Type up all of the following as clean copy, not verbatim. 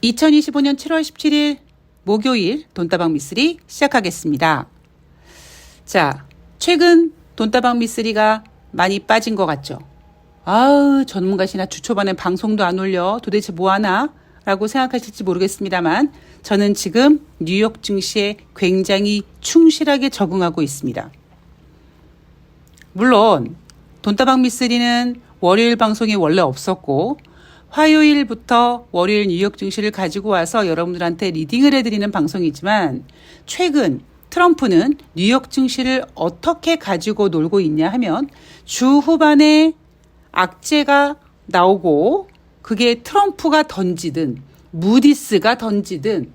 2025년 7월 17일 목요일 돈다방 미쓰리 시작하겠습니다. 자, 최근 돈다방 미쓰리가 많이 빠진 것 같죠? 전문가시나 주 초반에 방송도 안 올려 도대체 뭐하나? 라고 생각하실지 모르겠습니다만 저는 지금 뉴욕 증시에 굉장히 충실하게 적응하고 있습니다. 물론 돈다방 미쓰리는 월요일 방송이 원래 없었고 화요일부터 월요일 뉴욕 증시를 가지고 와서 여러분들한테 리딩을 해드리는 방송이지만 최근 트럼프는 뉴욕 증시를 어떻게 가지고 놀고 있냐 하면 주 후반에 악재가 나오고 그게 트럼프가 던지든 무디스가 던지든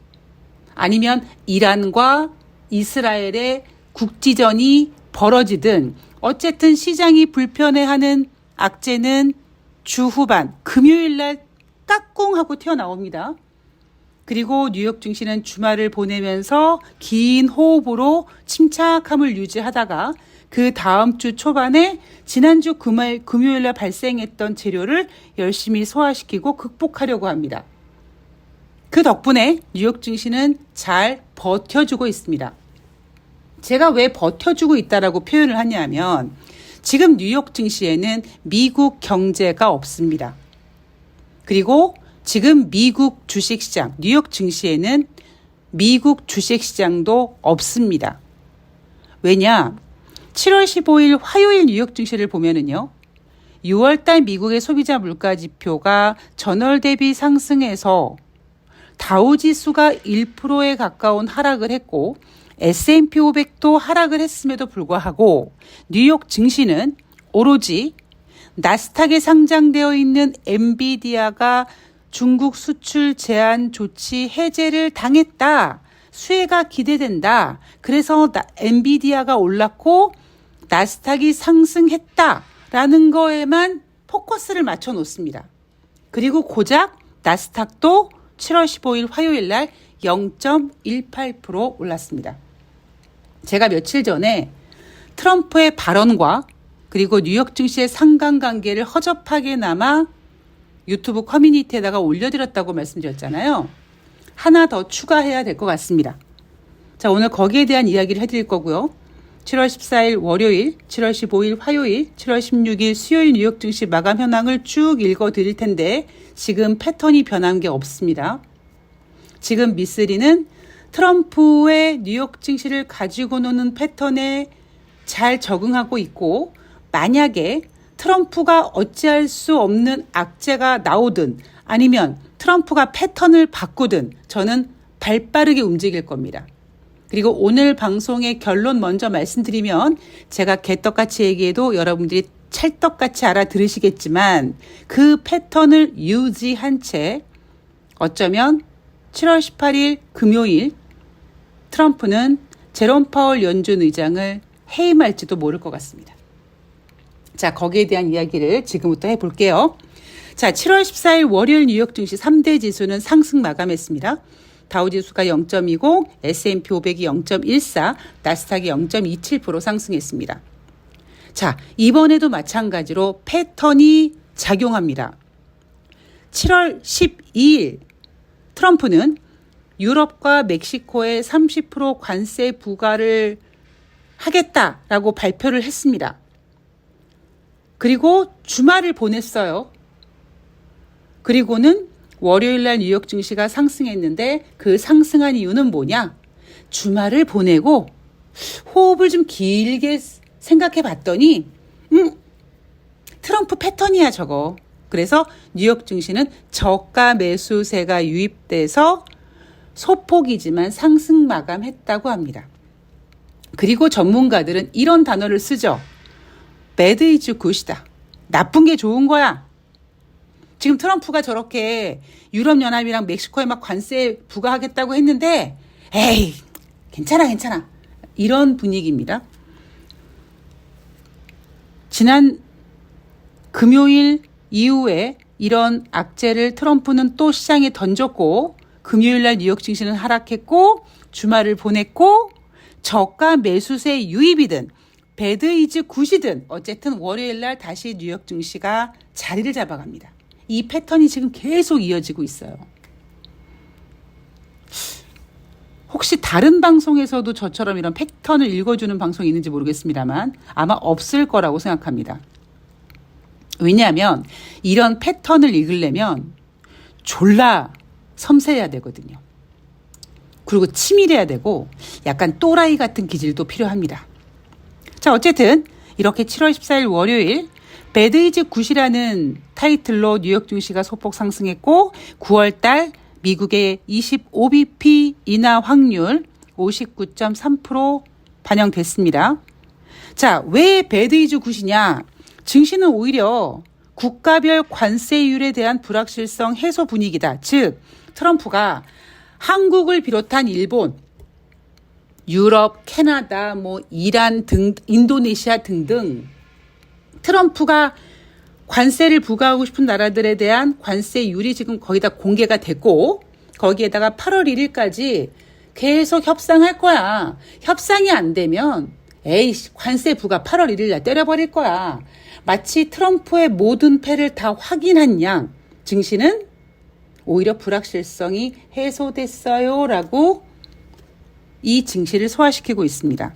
아니면 이란과 이스라엘의 국지전이 벌어지든 어쨌든 시장이 불편해하는 악재는 주 후반 금요일날 까꿍하고 튀어나옵니다. 그리고 뉴욕 증시는 주말을 보내면서 긴 호흡으로 침착함을 유지하다가 그 다음 주 초반에 지난주 금요일날 발생했던 재료를 열심히 소화시키고 극복하려고 합니다. 그 덕분에 뉴욕 증시는 잘 버텨주고 있습니다. 제가 왜 버텨주고 있다라고 표현을 하냐면 지금 뉴욕 증시에는 미국 경제가 없습니다. 그리고 지금 미국 주식시장, 뉴욕 증시에는 미국 주식시장도 없습니다. 왜냐? 7월 15일 화요일 뉴욕 증시를 보면은요. 6월달 미국의 소비자 물가 지표가 전월 대비 상승해서 다우지수가 1%에 가까운 하락을 했고 S&P 500도 하락을 했음에도 불구하고 뉴욕 증시는 오로지 나스닥에 상장되어 있는 엔비디아가 중국 수출 제한 조치 해제를 당했다. 수혜가 기대된다. 그래서 엔비디아가 올랐고 나스닥이 상승했다라는 거에만 포커스를 맞춰 놓습니다. 그리고 고작 나스닥도 7월 15일 화요일 날 0.18% 올랐습니다. 제가 며칠 전에 트럼프의 발언과 그리고 뉴욕 증시의 상관관계를 허접하게나마 유튜브 커뮤니티에다가 올려드렸다고 말씀드렸잖아요. 하나 더 추가해야 될 것 같습니다. 자, 오늘 거기에 대한 이야기를 해드릴 거고요. 7월 14일 월요일, 7월 15일 화요일, 7월 16일 수요일 뉴욕 증시 마감 현황을 쭉 읽어드릴 텐데 지금 패턴이 변한 게 없습니다. 지금 미쓰리는 트럼프의 뉴욕 증시를 가지고 노는 패턴에 잘 적응하고 있고 만약에 트럼프가 어찌할 수 없는 악재가 나오든 아니면 트럼프가 패턴을 바꾸든 저는 발빠르게 움직일 겁니다. 그리고 오늘 방송의 결론 먼저 말씀드리면 제가 개떡같이 얘기해도 여러분들이 찰떡같이 알아들으시겠지만 그 패턴을 유지한 채 어쩌면 7월 18일 금요일 트럼프는 제롬 파월 연준 의장을 해임할지도 모를 것 같습니다. 자, 거기에 대한 이야기를 지금부터 해볼게요. 자, 7월 14일 월요일 뉴욕 증시 3대 지수는 상승 마감했습니다. 다우지수가 0.20, S&P 500이 0.14, 나스닥이 0.27% 상승했습니다. 자, 이번에도 마찬가지로 패턴이 작용합니다. 7월 12일 트럼프는 유럽과 멕시코에 30% 관세 부과를 하겠다라고 발표를 했습니다. 그리고 주말을 보냈어요. 그리고는 월요일날 뉴욕 증시가 상승했는데 그 상승한 이유는 뭐냐? 주말을 보내고 호흡을 좀 길게 생각해 봤더니 트럼프 패턴이야 저거. 그래서 뉴욕 증시는 저가 매수세가 유입돼서 소폭이지만 상승 마감했다고 합니다. 그리고 전문가들은 이런 단어를 쓰죠. bad is good이다. 나쁜 게 좋은 거야. 지금 트럼프가 저렇게 유럽연합이랑 멕시코에 막 관세 부과하겠다고 했는데 에이 괜찮아. 이런 분위기입니다. 지난 금요일 이후에 이런 악재를 트럼프는 또 시장에 던졌고 금요일날 뉴욕 증시는 하락했고 주말을 보냈고 저가 매수세 유입이든 배드 이즈 굿이든 어쨌든 월요일날 다시 뉴욕 증시가 자리를 잡아갑니다. 이 패턴이 지금 계속 이어지고 있어요. 혹시 다른 방송에서도 저처럼 이런 패턴을 읽어주는 방송이 있는지 모르겠습니다만 아마 없을 거라고 생각합니다. 왜냐하면 이런 패턴을 읽으려면 졸라 섬세해야 되거든요. 그리고 치밀해야 되고 약간 또라이 같은 기질도 필요합니다. 자, 어쨌든 이렇게 7월 14일 월요일 배드이즈 굿이라는 타이틀로 뉴욕 증시가 소폭 상승했고 9월달 미국의 25bp 인하 확률 59.3% 반영됐습니다. 자, 왜 배드이즈 굿이냐? 증시는 오히려 국가별 관세율에 대한 불확실성 해소 분위기다. 즉 트럼프가 한국을 비롯한 일본, 유럽, 캐나다, 이란 등, 인도네시아 등등 트럼프가 관세를 부과하고 싶은 나라들에 대한 관세율이 지금 거의 다 공개가 됐고 거기에다가 8월 1일까지 계속 협상할 거야. 협상이 안 되면 관세 부과 8월 1일 날 때려버릴 거야. 마치 트럼프의 모든 패를 다 확인한 양 증시는 오히려 불확실성이 해소됐어요 라고 이 증시를 소화시키고 있습니다.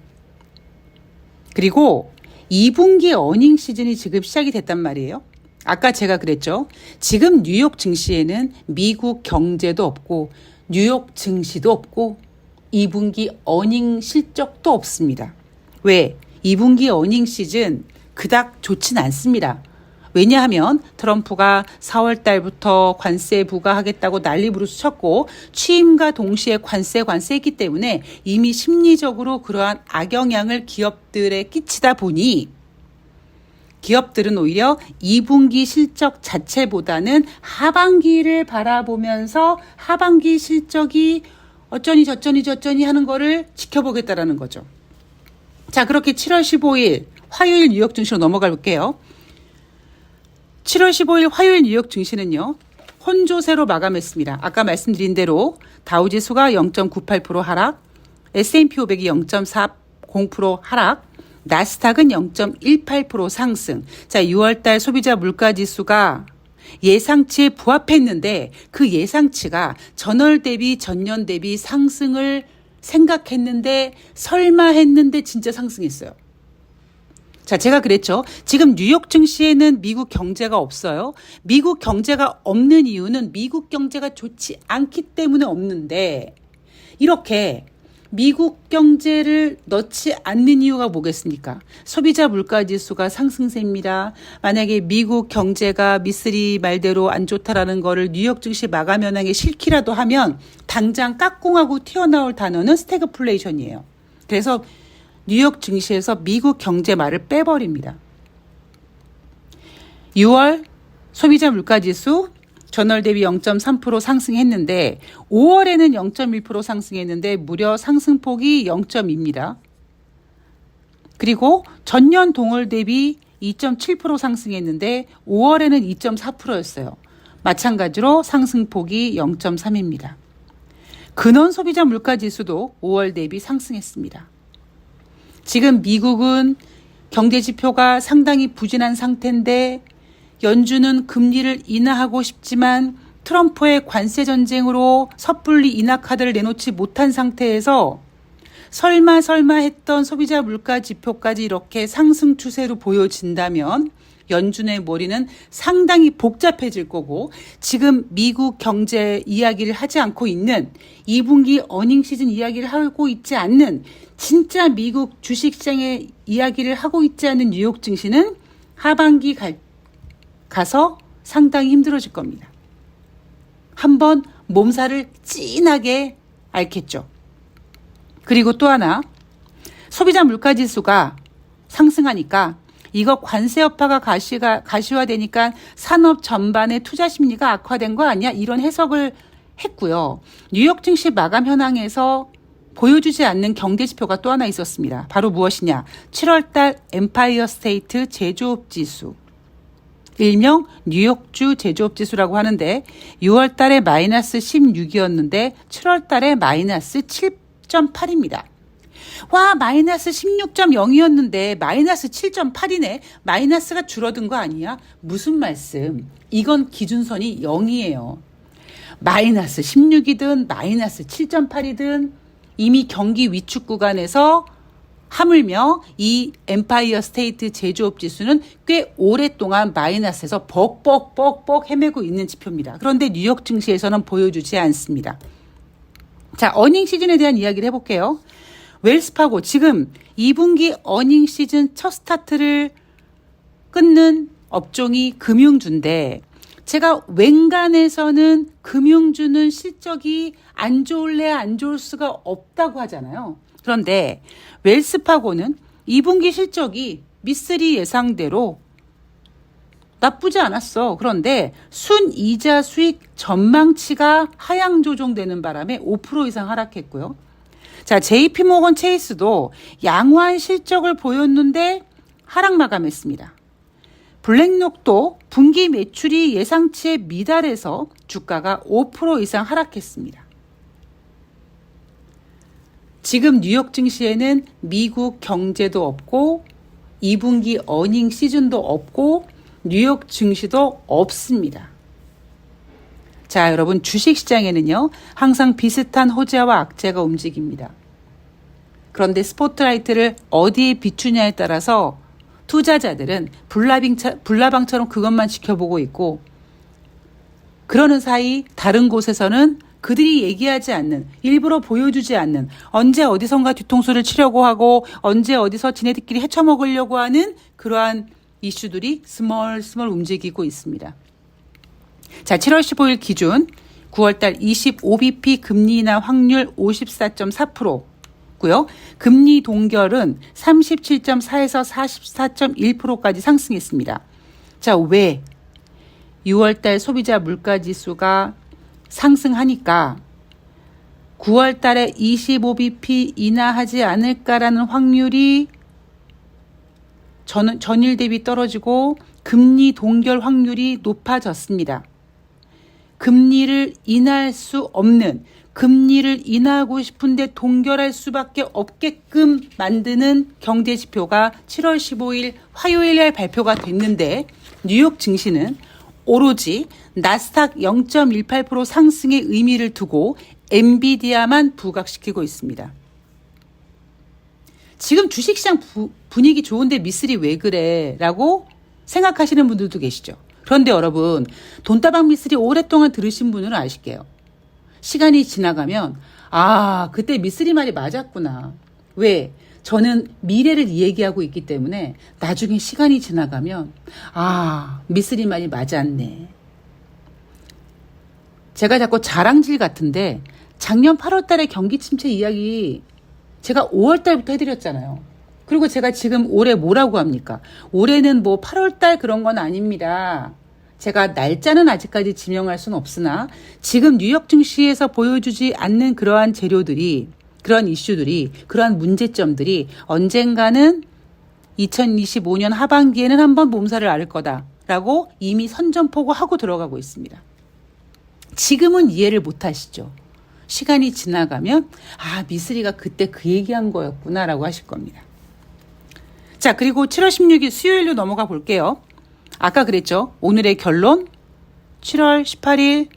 그리고 2분기 어닝 시즌이 지금 시작이 됐단 말이에요. 아까 제가 그랬죠. 지금 뉴욕 증시에는 미국 경제도 없고 뉴욕 증시도 없고 2분기 어닝 실적도 없습니다. 왜? 2분기 어닝 시즌 그닥 좋진 않습니다. 왜냐하면 트럼프가 4월 달부터 관세 부과하겠다고 난리부르스 쳤고 취임과 동시에 관세했기 때문에 이미 심리적으로 그러한 악영향을 기업들에 끼치다 보니 기업들은 오히려 2분기 실적 자체보다는 하반기를 바라보면서 하반기 실적이 어쩌니 하는 거를 지켜보겠다라는 거죠. 자, 그렇게 7월 15일 화요일 뉴욕 증시로 넘어가 볼게요. 7월 15일 화요일 뉴욕 증시는요. 혼조세로 마감했습니다. 아까 말씀드린 대로 다우지수가 0.98% 하락, S&P 500이 0.40% 하락, 나스닥은 0.18% 상승. 자, 6월달 소비자 물가지수가 예상치에 부합했는데 그 예상치가 전월 대비 전년 대비 상승을 생각했는데 설마 했는데 진짜 상승했어요. 자, 제가 그랬죠. 지금 뉴욕 증시에는 미국 경제가 없어요. 미국 경제가 없는 이유는 미국 경제가 좋지 않기 때문에 없는데 이렇게 미국 경제를 넣지 않는 이유가 뭐겠습니까? 소비자 물가지수가 상승세입니다. 만약에 미국 경제가 미쓰리 말대로 안 좋다라는 거를 뉴욕 증시 마감 현황에 실기라도 하면 당장 깍꿍하고 튀어나올 단어는 스태그플레이션이에요. 그래서 뉴욕 증시에서 미국 경제 말을 빼버립니다. 6월 소비자 물가지수 전월 대비 0.3% 상승했는데 5월에는 0.1% 상승했는데 무려 상승폭이 0.2입니다. 그리고 전년 동월 대비 2.7% 상승했는데 5월에는 2.4%였어요. 마찬가지로 상승폭이 0.3입니다. 근원 소비자 물가지수도 5월 대비 상승했습니다. 지금 미국은 경제 지표가 상당히 부진한 상태인데 연준은 금리를 인하하고 싶지만 트럼프의 관세 전쟁으로 섣불리 인하 카드를 내놓지 못한 상태에서 설마 했던 소비자 물가 지표까지 이렇게 상승 추세로 보여진다면 연준의 머리는 상당히 복잡해질 거고 지금 미국 경제 이야기를 하지 않고 있는 2분기 어닝 시즌 이야기를 하고 있지 않는 진짜 미국 주식시장의 이야기를 하고 있지 않은 뉴욕 증시는 하반기 가서 상당히 힘들어질 겁니다. 한번 몸살을 찐하게 앓겠죠. 그리고 또 하나 소비자 물가지수가 상승하니까 이거 관세 여파가 가시화되니까 산업 전반의 투자 심리가 악화된 거 아니야? 이런 해석을 했고요. 뉴욕 증시 마감 현황에서 보여주지 않는 경제 지표가 또 하나 있었습니다. 바로 무엇이냐? 7월달 엠파이어 스테이트 제조업 지수. 일명 뉴욕주 제조업 지수라고 하는데 6월 달에 마이너스 16이었는데 7월 달에 마이너스 7.8입니다. 와, 마이너스 16.0이었는데 마이너스 7.8이네. 마이너스가 줄어든 거 아니야? 무슨 말씀? 이건 기준선이 0이에요. 마이너스 16이든 마이너스 7.8이든 이미 경기 위축 구간에서 하물며 이 엠파이어 스테이트 제조업 지수는 꽤 오랫동안 마이너스에서 벅벅벅벅 헤매고 있는 지표입니다. 그런데 뉴욕 증시에서는 보여주지 않습니다. 자, 어닝 시즌에 대한 이야기를 해볼게요. 웰스파고 지금 2분기 어닝 시즌 첫 스타트를 끊는 업종이 금융주인데 제가 웬간에서는 금융주는 실적이 안 좋을래 안 좋을 수가 없다고 하잖아요. 그런데 웰스파고는 2분기 실적이 미쓰리 예상대로 나쁘지 않았어. 그런데 순이자 수익 전망치가 하향 조정되는 바람에 5% 이상 하락했고요. 자, JP모건 체이스도 양호한 실적을 보였는데 하락 마감했습니다. 블랙록도 분기 매출이 예상치에 미달해서 주가가 5% 이상 하락했습니다. 지금 뉴욕 증시에는 미국 경제도 없고 2분기 어닝 시즌도 없고 뉴욕 증시도 없습니다. 자, 여러분 주식시장에는요 항상 비슷한 호재와 악재가 움직입니다. 그런데 스포트라이트를 어디에 비추냐에 따라서 투자자들은 불나방처럼 그것만 지켜보고 있고 그러는 사이 다른 곳에서는 그들이 얘기하지 않는, 일부러 보여주지 않는, 언제 어디선가 뒤통수를 치려고 하고 언제 어디서 지네들끼리 헤쳐먹으려고 하는 그러한 이슈들이 스멀스멀 움직이고 있습니다. 자, 7월 15일 기준 9월달 25bp 금리 인하 확률 54.4%고요. 금리 동결은 37.4에서 44.1%까지 상승했습니다. 자, 왜 6월달 소비자 물가지수가 상승하니까 9월달에 25bp 인하하지 않을까라는 확률이 전일 대비 떨어지고 금리 동결 확률이 높아졌습니다. 금리를 인하할 수 없는, 금리를 인하하고 싶은데 동결할 수밖에 없게끔 만드는 경제 지표가 7월 15일 화요일 날 발표가 됐는데 뉴욕 증시는 오로지 나스닥 0.18% 상승의 의미를 두고 엔비디아만 부각시키고 있습니다. 지금 주식시장 분위기 좋은데 미쓰리 왜 그래? 라고 생각하시는 분들도 계시죠. 그런데 여러분, 돈다방 미쓰리 오랫동안 들으신 분들은 아실게요. 시간이 지나가면 그때 미쓰리 말이 맞았구나. 왜? 저는 미래를 얘기하고 있기 때문에 나중에 시간이 지나가면 미쓰리 말이 맞았네. 제가 자꾸 자랑질 같은데 작년 8월 달에 경기 침체 이야기 제가 5월 달부터 해드렸잖아요. 그리고 제가 지금 올해 뭐라고 합니까? 올해는 뭐 8월 달 그런 건 아닙니다. 제가 날짜는 아직까지 지명할 수는 없으나 지금 뉴욕 증시에서 보여주지 않는 그러한 재료들이, 그러한 이슈들이, 그러한 문제점들이 언젠가는 2025년 하반기에는 한번 몸살을 앓을 거다라고 이미 선전포고하고 들어가고 있습니다. 지금은 이해를 못 하시죠. 시간이 지나가면 미쓰리가 그때 그 얘기한 거였구나라고 하실 겁니다. 자, 그리고 7월 16일 수요일로 넘어가 볼게요. 아까 그랬죠. 오늘의 결론 7월 18일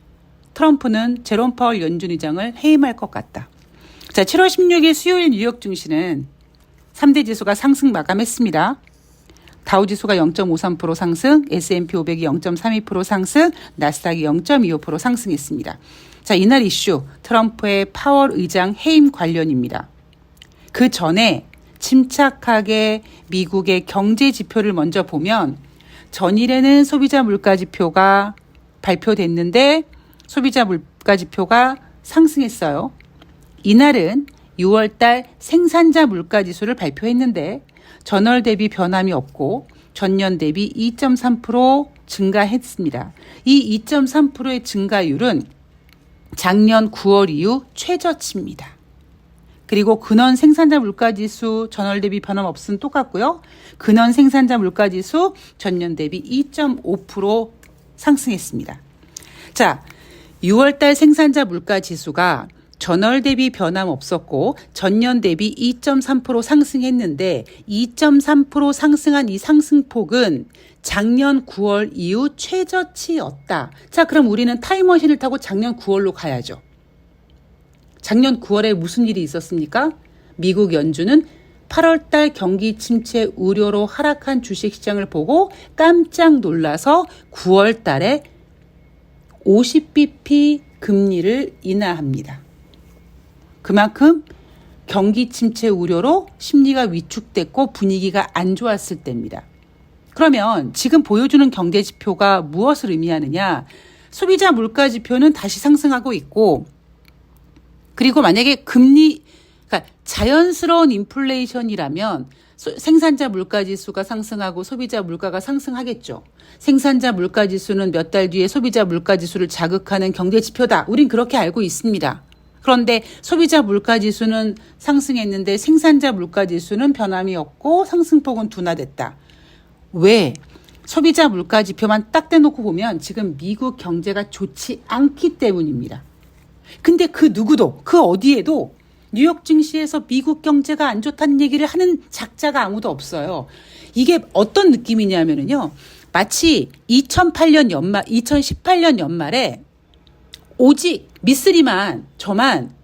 트럼프는 제롬 파월 연준 의장을 해임할 것 같다. 자, 7월 16일 수요일 뉴욕 증시는 3대 지수가 상승 마감했습니다. 다우지수가 0.53% 상승, S&P 500이 0.32% 상승, 나스닥이 0.25% 상승했습니다. 자, 이날 이슈 트럼프의 파월 의장 해임 관련입니다. 그 전에 침착하게 미국의 경제 지표를 먼저 보면 전일에는 소비자 물가 지표가 발표됐는데 소비자 물가 지표가 상승했어요. 이날은 6월달 생산자 물가 지수를 발표했는데 전월 대비 변함이 없고 전년 대비 2.3% 증가했습니다. 이 2.3%의 증가율은 작년 9월 이후 최저치입니다. 그리고 근원 생산자 물가지수 전월 대비 변함없음 똑같고요. 근원 생산자 물가지수 전년 대비 2.5% 상승했습니다. 자, 6월달 생산자 물가지수가 전월 대비 변함없었고 전년 대비 2.3% 상승했는데 2.3% 상승한 이 상승폭은 작년 9월 이후 최저치였다. 자, 그럼 우리는 타임머신을 타고 작년 9월로 가야죠. 작년 9월에 무슨 일이 있었습니까? 미국 연준은 8월 달 경기 침체 우려로 하락한 주식시장을 보고 깜짝 놀라서 9월 달에 50bp 금리를 인하합니다. 그만큼 경기 침체 우려로 심리가 위축됐고 분위기가 안 좋았을 때입니다. 그러면 지금 보여주는 경제 지표가 무엇을 의미하느냐? 소비자 물가 지표는 다시 상승하고 있고, 그리고 만약에 그러니까 자연스러운 인플레이션이라면 생산자 물가 지수가 상승하고 소비자 물가가 상승하겠죠. 생산자 물가 지수는 몇 달 뒤에 소비자 물가 지수를 자극하는 경제 지표다. 우린 그렇게 알고 있습니다. 그런데 소비자 물가 지수는 상승했는데 생산자 물가 지수는 변함이 없고 상승폭은 둔화됐다. 왜? 소비자 물가 지표만 딱 떼놓고 보면 지금 미국 경제가 좋지 않기 때문입니다. 근데 그 누구도, 그 어디에도 뉴욕 증시에서 미국 경제가 안 좋다는 얘기를 하는 작자가 아무도 없어요. 이게 어떤 느낌이냐면요. 마치 2018년 연말에 오직 미쓰리만 저만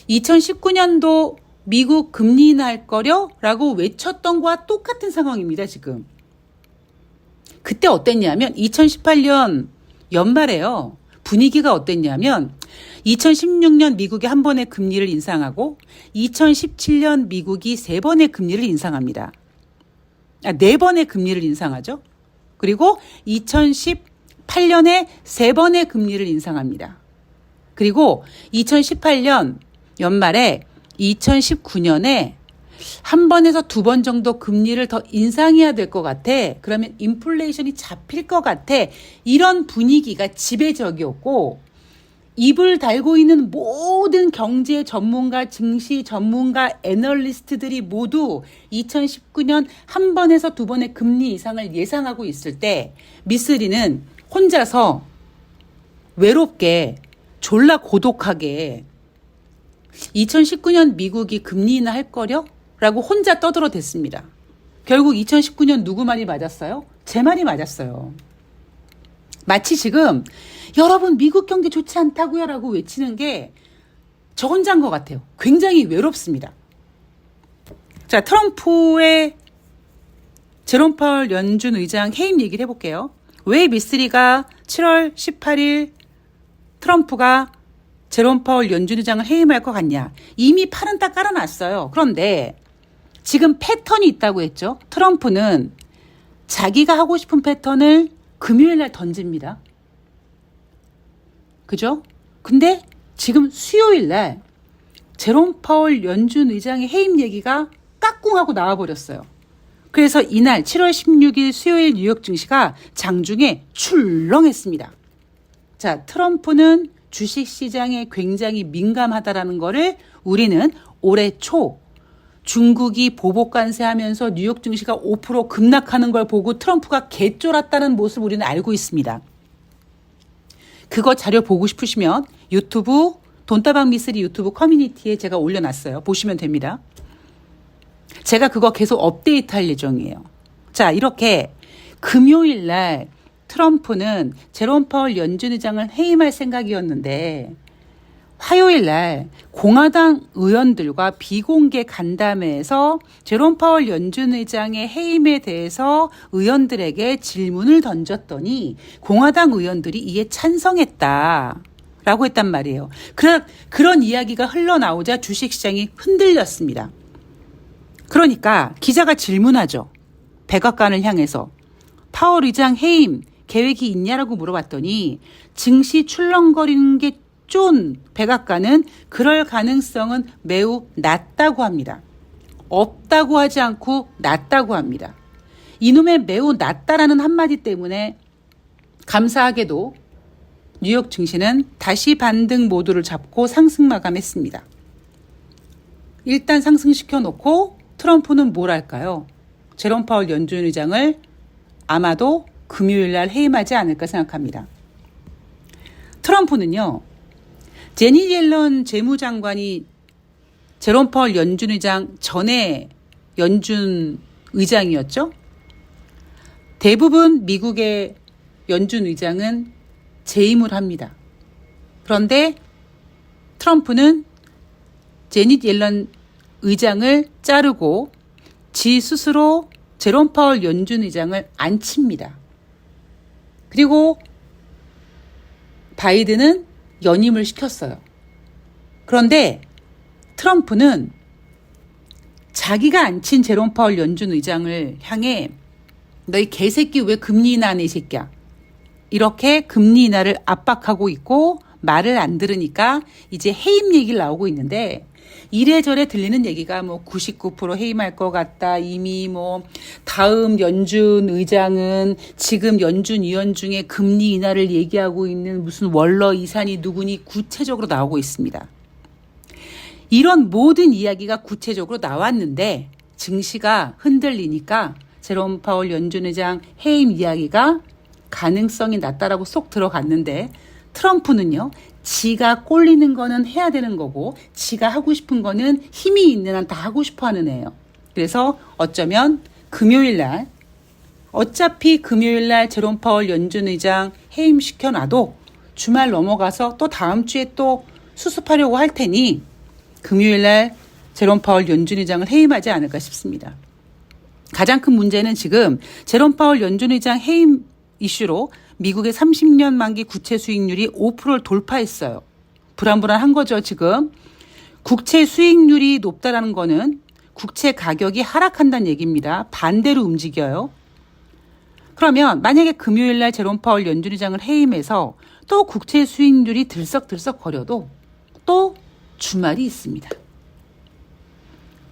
2019년도 미국 금리 인하할 거려? 라고 외쳤던 거와 똑같은 상황입니다, 지금. 그때 어땠냐면 2018년 연말에요. 분위기가 어땠냐면 2016년 미국이 한 번의 금리를 인상하고 2017년 미국이 3번의 금리를 인상합니다. 4번의 금리를 인상하죠. 그리고 2018년에 3번의 금리를 인상합니다. 그리고 2018년 연말에 2019년에 한 번에서 2번 정도 금리를 더 인상해야 될 것 같아. 그러면 인플레이션이 잡힐 것 같아. 이런 분위기가 지배적이었고, 입을 달고 있는 모든 경제 전문가, 증시 전문가, 애널리스트들이 모두 2019년 한 번에서 2번의 금리 이상을 예상하고 있을 때 미쓰리는 혼자서 외롭게 졸라 고독하게 2019년 미국이 금리 인하할 거려? 라고 혼자 떠들어댔습니다. 결국 2019년 누구 말이 맞았어요? 제 말이 맞았어요. 마치 지금 여러분 미국 경제 좋지 않다고요 라고 외치는 게 저 혼자인 것 같아요. 굉장히 외롭습니다. 자, 트럼프의 제롬 파월 연준 의장 해임 얘기를 해볼게요. 왜 미쓰리가 7월 18일 트럼프가 제롬 파월 연준 의장을 해임할 것 같냐. 이미 팔은 딱 깔아놨어요. 그런데 지금 패턴이 있다고 했죠. 트럼프는 자기가 하고 싶은 패턴을 금요일 날 던집니다. 그죠? 근데 지금 수요일 날 제롬 파월 연준 의장의 해임 얘기가 까꿍하고 나와버렸어요. 그래서 이날 7월 16일 수요일 뉴욕 증시가 장중에 출렁했습니다. 자, 트럼프는 주식시장에 굉장히 민감하다라는 거를 우리는 올해 초 중국이 보복 관세하면서 뉴욕 증시가 5% 급락하는 걸 보고 트럼프가 개쫄았다는 모습을 우리는 알고 있습니다. 그거 자료 보고 싶으시면 유튜브 돈다방 미쓰리 유튜브 커뮤니티에 제가 올려놨어요. 보시면 됩니다. 제가 그거 계속 업데이트할 예정이에요. 자, 이렇게 금요일 날 트럼프는 제롬 파월 연준 의장을 해임할 생각이었는데 화요일 날 공화당 의원들과 비공개 간담회에서 제롬 파월 연준 의장의 해임에 대해서 의원들에게 질문을 던졌더니 공화당 의원들이 이에 찬성했다. 라고 했단 말이에요. 그런 이야기가 흘러나오자 주식시장이 흔들렸습니다. 그러니까 기자가 질문하죠. 백악관을 향해서 파월 의장 해임 계획이 있냐라고 물어봤더니 증시 출렁거리는 게 쫀 백악관은 그럴 가능성은 매우 낮다고 합니다. 없다고 하지 않고 낮다고 합니다. 이놈의 매우 낮다라는 한마디 때문에 감사하게도 뉴욕 증시는 다시 반등 모드를 잡고 상승 마감했습니다. 일단 상승시켜 놓고 트럼프는 뭘 할까요? 제롬 파월 연준 의장을 아마도 금요일 날 해임하지 않을까 생각합니다. 트럼프는요. 제니 옐런 재무장관이 제롬 파월 연준 의장 전에 연준 의장이었죠. 대부분 미국의 연준 의장은 재임을 합니다. 그런데 트럼프는 제닛 옐런 의장을 자르고 지 스스로 제롬 파월 연준 의장을 앉힙니다. 그리고 바이든은 연임을 시켰어요. 그런데 트럼프는 자기가 앉힌 제롬 파월 연준 의장을 향해 너희 개새끼 왜 금리 인하하네 이 새끼야. 이렇게 금리 인하를 압박하고 있고 말을 안 들으니까 이제 해임 얘기를 나오고 있는데 이래저래 들리는 얘기가 뭐 99% 해임할 것 같다. 이미 뭐 다음 연준 의장은 지금 연준 위원 중에 금리 인하를 얘기하고 있는 무슨 월러 이산이 누구니 구체적으로 나오고 있습니다. 이런 모든 이야기가 구체적으로 나왔는데 증시가 흔들리니까 제롬 파월 연준 의장 해임 이야기가 가능성이 낮다라고 쏙 들어갔는데 트럼프는요. 지가 꼴리는 거는 해야 되는 거고 지가 하고 싶은 거는 힘이 있는 한 다 하고 싶어 하는 애예요. 그래서 어쩌면 금요일 날 어차피 금요일 날 제롬 파월 연준 의장 해임시켜놔도 주말 넘어가서 또 다음 주에 또 수습하려고 할 테니 금요일 날 제롬 파월 연준 의장을 해임하지 않을까 싶습니다. 가장 큰 문제는 지금 제롬 파월 연준 의장 해임 이슈로 미국의 30년 만기 국채 수익률이 5%를 돌파했어요. 불안불안한 거죠, 지금. 국채 수익률이 높다라는 거는 국채 가격이 하락한다는 얘기입니다. 반대로 움직여요. 그러면 만약에 금요일 날 제롬 파월 연준 의장을 해임해서 또 국채 수익률이 들썩들썩 거려도 또 주말이 있습니다.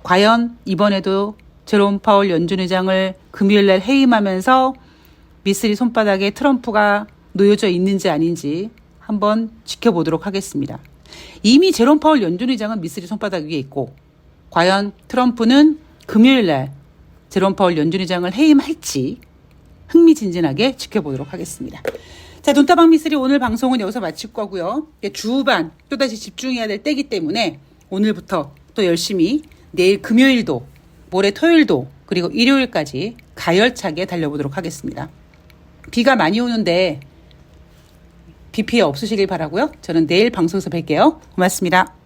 과연 이번에도 제롬 파월 연준 의장을 금요일 날 해임하면서 미쓰리 손바닥에 트럼프가 놓여져 있는지 아닌지 한번 지켜보도록 하겠습니다. 이미 제롬 파월 연준 의장은 미쓰리 손바닥 위에 있고 과연 트럼프는 금요일 날 제롬 파월 연준 의장을 해임할지 흥미진진하게 지켜보도록 하겠습니다. 자, 돈다방 미쓰리 오늘 방송은 여기서 마칠 거고요. 주후반 또다시 집중해야 될 때이기 때문에 오늘부터 또 열심히 내일 금요일도 모레 토요일도 그리고 일요일까지 가열차게 달려보도록 하겠습니다. 비가 많이 오는데 비 피해 없으시길 바라고요. 저는 내일 방송에서 뵐게요. 고맙습니다.